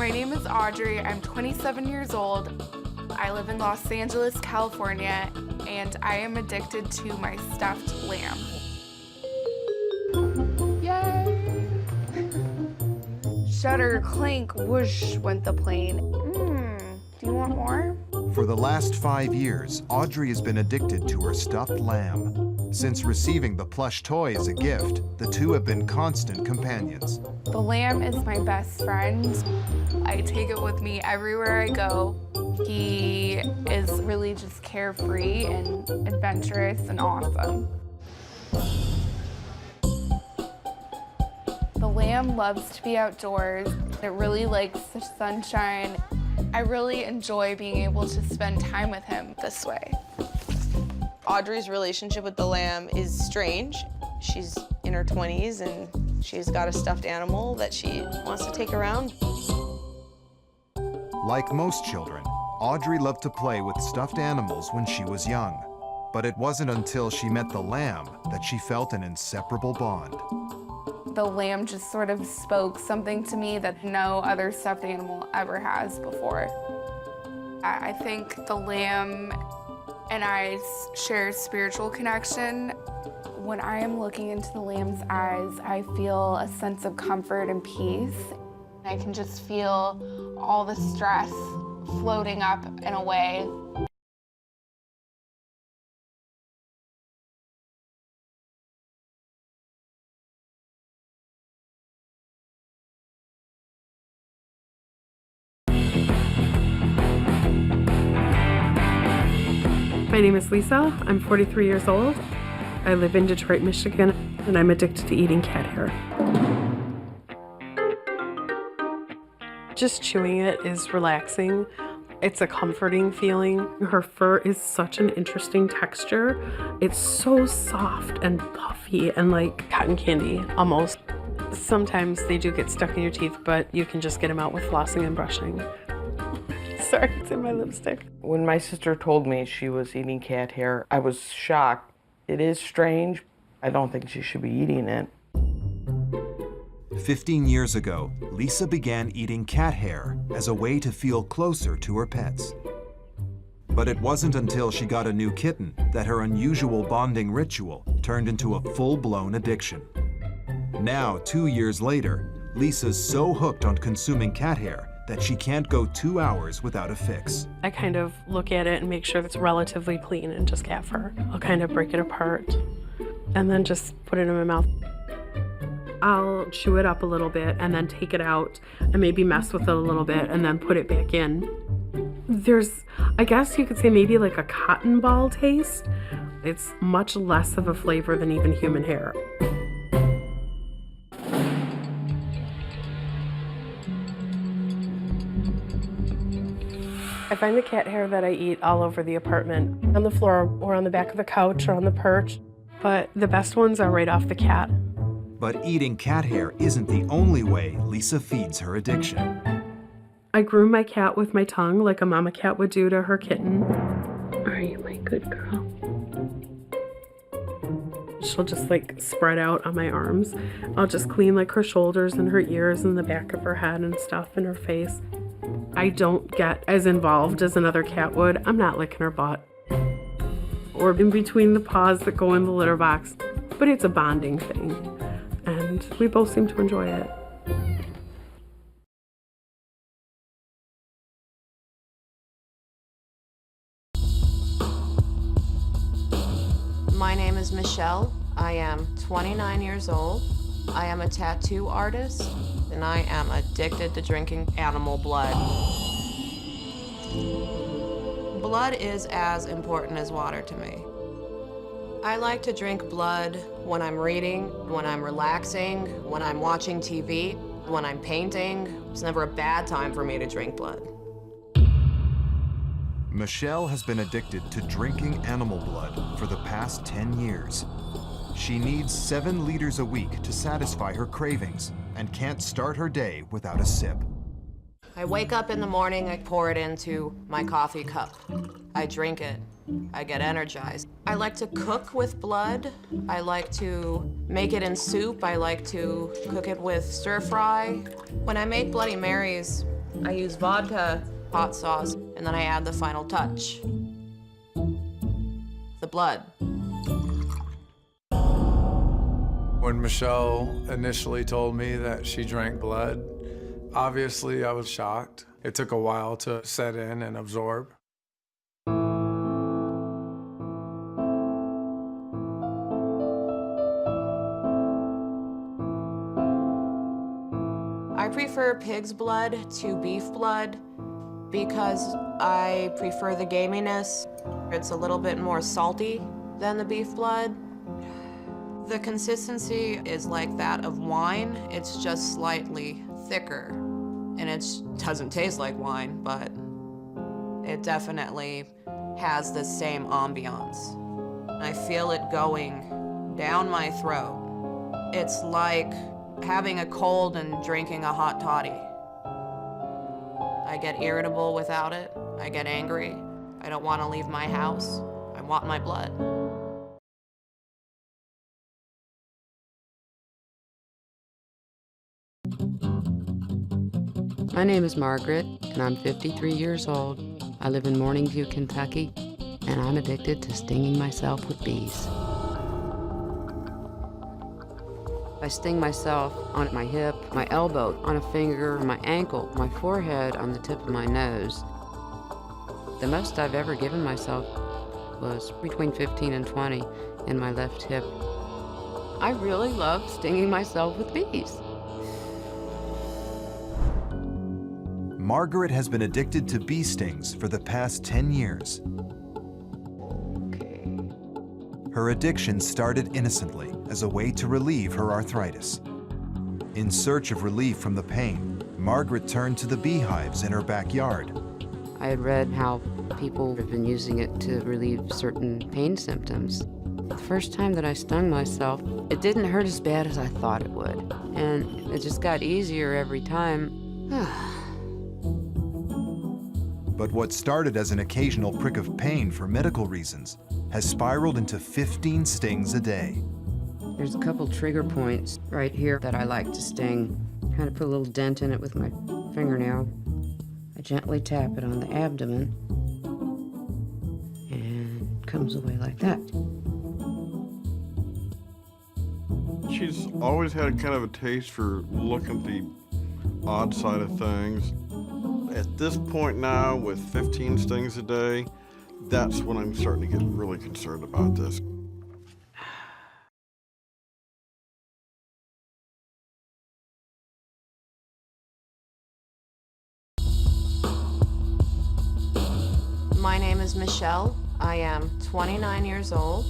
My name is Audrey. I'm 27 years old. I live in Los Angeles, California, and I am addicted to my stuffed lamb. Yay! Shutter, clink, whoosh went the plane. Do you want more? For the last 5 years, Audrey has been addicted to her stuffed lamb. Since receiving the plush toy as a gift, the two have been constant companions. The lamb is my best friend. I take it with me everywhere I go. He is really just carefree and adventurous and awesome. The lamb loves to be outdoors. It really likes the sunshine. I really enjoy being able to spend time with him this way. Audrey's relationship with the lamb is strange. She's in her 20s and she's got a stuffed animal that she wants to take around. Like most children, Audrey loved to play with stuffed animals when she was young. But it wasn't until she met the lamb that she felt an inseparable bond. The lamb just sort of spoke something to me that no other stuffed animal ever has before. I think the lamb and I share a spiritual connection. When I am looking into the lamb's eyes, I feel a sense of comfort and peace. I can just feel all the stress floating up and away. My name is Lisa. I'm 43 years old. I live in Detroit, Michigan, and I'm addicted to eating cat hair. Just chewing it is relaxing. It's a comforting feeling. Her fur is such an interesting texture. It's so soft and puffy and like cotton candy, almost. Sometimes they do get stuck in your teeth, but you can just get them out with flossing and brushing. Sorry, it's in my lipstick. When my sister told me she was eating cat hair, I was shocked. It is strange. I don't think she should be eating it. 15 years ago, Lisa began eating cat hair as a way to feel closer to her pets. But it wasn't until she got a new kitten that her unusual bonding ritual turned into a full-blown addiction. Now, 2 years later, Lisa's so hooked on consuming cat hair that she can't go 2 hours without a fix. I kind of look at it and make sure it's relatively clean and just cat fur. I'll kind of break it apart and then just put it in my mouth. I'll chew it up a little bit and then take it out and maybe mess with it a little bit and then put it back in. There's, I guess you could say maybe like a cotton ball taste. It's much less of a flavor than even human hair. I find the cat hair that I eat all over the apartment, on the floor or on the back of the couch or on the perch, but the best ones are right off the cat. But eating cat hair isn't the only way Lisa feeds her addiction. I groom my cat with my tongue like a mama cat would do to her kitten. Are you my good girl? She'll just like spread out on my arms. I'll just clean like her shoulders and her ears and the back of her head and stuff and her face. I don't get as involved as another cat would. I'm not licking her butt or in between the paws that go in the litter box, but it's a bonding thing and we both seem to enjoy it. My name is Michelle. I am 29 years old. I am a tattoo artist, and I am addicted to drinking animal blood. Blood is as important as water to me. I like to drink blood when I'm reading, when I'm relaxing, when I'm watching TV, when I'm painting. It's never a bad time for me to drink blood. Michelle has been addicted to drinking animal blood for the past 10 years. She needs 7 liters a week to satisfy her cravings and can't start her day without a sip. I wake up in the morning, I pour it into my coffee cup. I drink it. I get energized. I like to cook with blood. I like to make it in soup. I like to cook it with stir fry. When I make Bloody Marys, I use vodka, hot sauce, and then I add the final touch. The blood. When Michelle initially told me that she drank blood, obviously I was shocked. It took a while to set in and absorb. I prefer pig's blood to beef blood because I prefer the gaminess. It's a little bit more salty than the beef blood. The consistency is like that of wine. It's just slightly thicker. And it doesn't taste like wine, but it definitely has the same ambiance. I feel it going down my throat. It's like having a cold and drinking a hot toddy. I get irritable without it. I get angry. I don't want to leave my house. I want my blood. My name is Margaret, and I'm 53 years old. I live in Morningview, Kentucky, and I'm addicted to stinging myself with bees. I sting myself on my hip, my elbow, on a finger, my ankle, my forehead, on the tip of my nose. The most I've ever given myself was between 15 and 20 in my left hip. I really love stinging myself with bees. Margaret has been addicted to bee stings for the past 10 years. Her addiction started innocently as a way to relieve her arthritis. In search of relief from the pain, Margaret turned to the beehives in her backyard. I had read how people have been using it to relieve certain pain symptoms. The first time that I stung myself, it didn't hurt as bad as I thought it would. And it just got easier every time. But what started as an occasional prick of pain for medical reasons has spiraled into 15 stings a day. There's a couple trigger points right here that I like to sting. Kind of put a little dent in it with my fingernail. I gently tap it on the abdomen, and it comes away like that. She's always had kind of a taste for looking at the odd side of things. At this point now, with 15 stings a day, that's when I'm starting to get really concerned about this. My name is Michelle. I am 29 years old.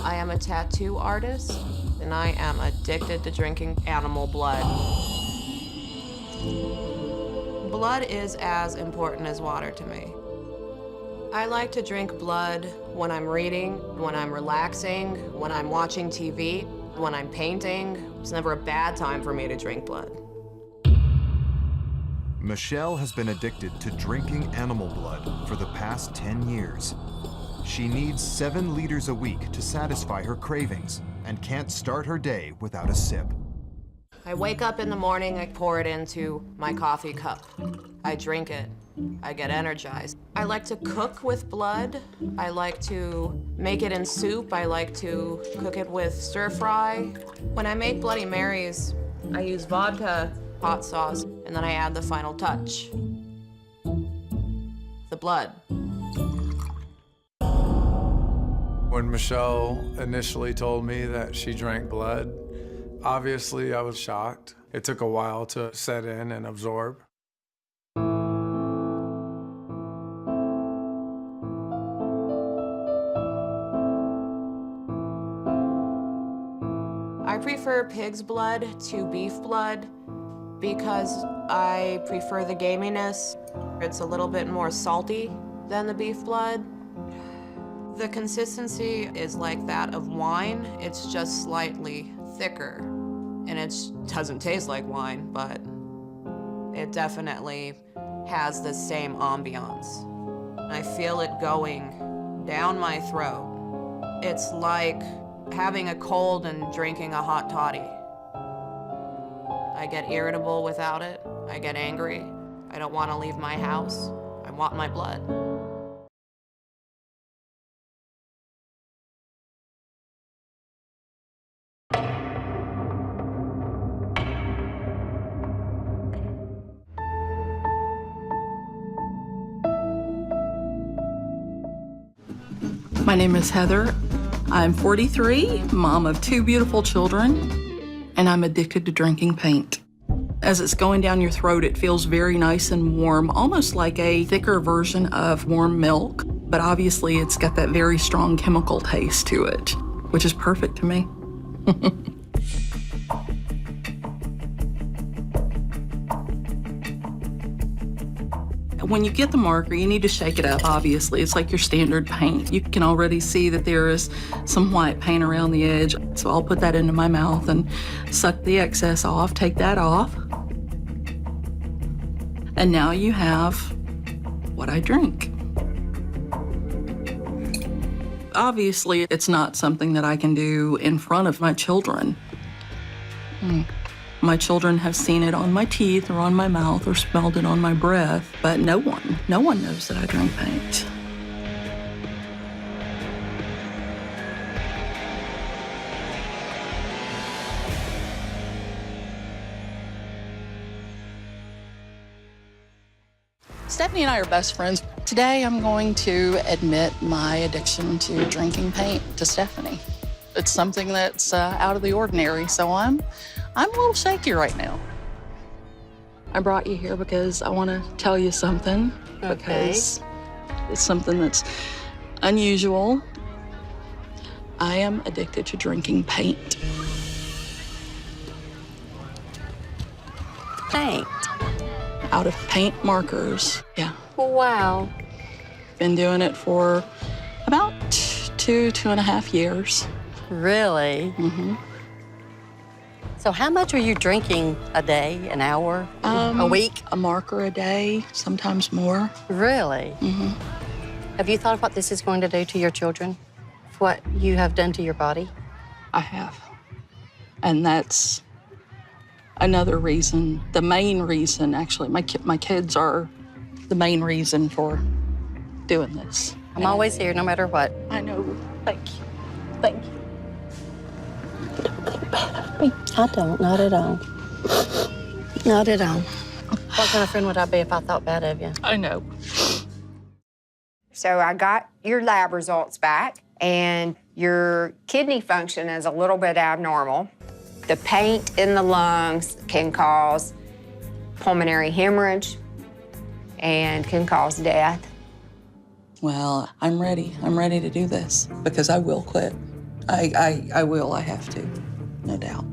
I am a tattoo artist, and I am addicted to drinking animal blood. Blood is as important as water to me. I like to drink blood when I'm reading, when I'm relaxing, when I'm watching TV, when I'm painting. It's never a bad time for me to drink blood. Michelle has been addicted to drinking animal blood for the past 10 years. She needs 7 liters a week to satisfy her cravings and can't start her day without a sip. I wake up in the morning, I pour it into my coffee cup. I drink it. I get energized. I like to cook with blood. I like to make it in soup. I like to cook it with stir fry. When I make Bloody Marys, I use vodka, hot sauce, and then I add the final touch. The blood. When Michelle initially told me that she drank blood, obviously I was shocked. It took a while to set in and absorb. I prefer pig's blood to beef blood because I prefer the gaminess. It's a little bit more salty than the beef blood. The consistency is like that of wine. It's just slightly thicker. And it doesn't taste like wine, but it definitely has the same ambiance. I feel it going down my throat. It's like having a cold and drinking a hot toddy. I get irritable without it. I get angry. I don't want to leave my house. I want my blood. My name is Heather. I'm 43, mom of 2 beautiful children, and I'm addicted to drinking paint. As it's going down your throat, it feels very nice and warm, almost like a thicker version of warm milk, but obviously it's got that very strong chemical taste to it, which is perfect to me. When you get the marker, you need to shake it up, obviously. It's like your standard paint. You can already see that there is some white paint around the edge. So I'll put that into my mouth and suck the excess off, take that off. And now you have what I drink. Obviously, it's not something that I can do in front of my children. My children have seen it on my teeth or on my mouth or smelled it on my breath, but no one knows that I drink paint. Stephanie and I are best friends. Today I'm going to admit my addiction to drinking paint to Stephanie. It's something that's out of the ordinary, so I'm a little shaky right now. I brought you here because I want to tell you something, because it's something that's unusual. I am addicted to drinking paint. Paint? Out of paint markers, yeah. Wow. Been doing it for about 2.5 years. Really? Mm-hmm. So how much are you drinking a day, an hour, a week? A marker a day, sometimes more. Really? Mm-hmm. Have you thought of what this is going to do to your children? What you have done to your body? I have. And that's another reason, the main reason, actually. My kids are the main reason for doing this. I'm always here, no matter what. I know. Thank you. Thank you. I don't, not at all. Not at all. What kind of friend would I be if I thought bad of you? I know. So I got your lab results back, and your kidney function is a little bit abnormal. The paint in the lungs can cause pulmonary hemorrhage and can cause death. Well, I'm ready. I'm ready to do this because I will quit. I will. I have to, no doubt.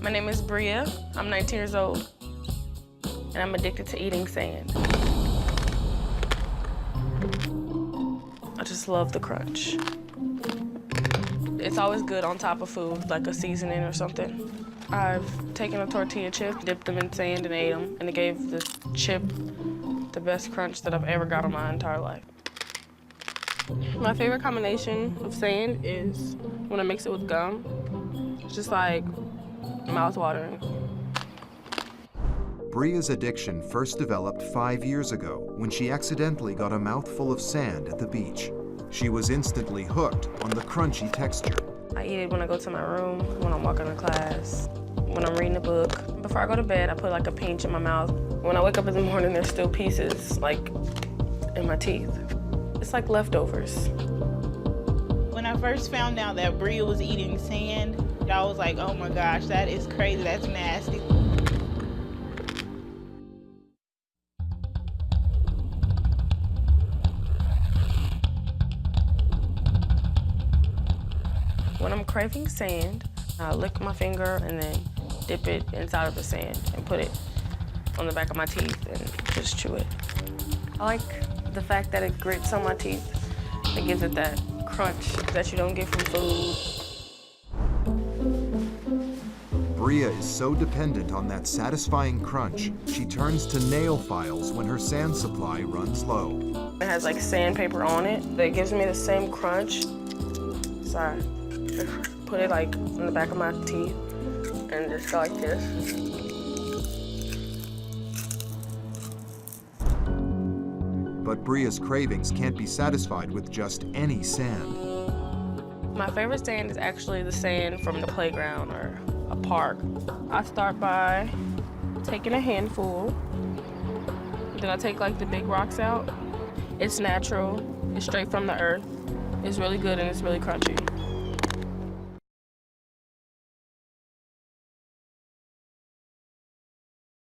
My name is Bria. I'm 19 years old, and I'm addicted to eating sand. I just love the crunch. It's always good on top of food, like a seasoning or something. I've taken a tortilla chip, dipped them in sand, and ate them, and it gave the chip the best crunch that I've ever got in my entire life. My favorite combination of sand is when I mix it with gum. It's just like mouth-watering. Bria's addiction first developed 5 years ago when she accidentally got a mouthful of sand at the beach. She was instantly hooked on the crunchy texture. I eat it when I go to my room, when I'm walking to class, when I'm reading a book. Before I go to bed, I put like a pinch in my mouth. When I wake up in the morning, there's still pieces like in my teeth. It's like leftovers. When I first found out that Bria was eating sand, I was like, oh my gosh, that is crazy, that's nasty. When I'm craving sand, I lick my finger and then dip it inside of the sand and put it on the back of my teeth and just chew it. I like the fact that it grits on my teeth. It gives it that crunch that you don't get from food. Bria is so dependent on that satisfying crunch, she turns to nail files when her sand supply runs low. It has like sandpaper on it. It gives me the same crunch. So I put it like in the back of my teeth and just go like this. But Bria's cravings can't be satisfied with just any sand. My favorite sand is actually the sand from the playground or a park. I start by taking a handful. Then I take like the big rocks out. It's natural, it's straight from the earth. It's really good and it's really crunchy.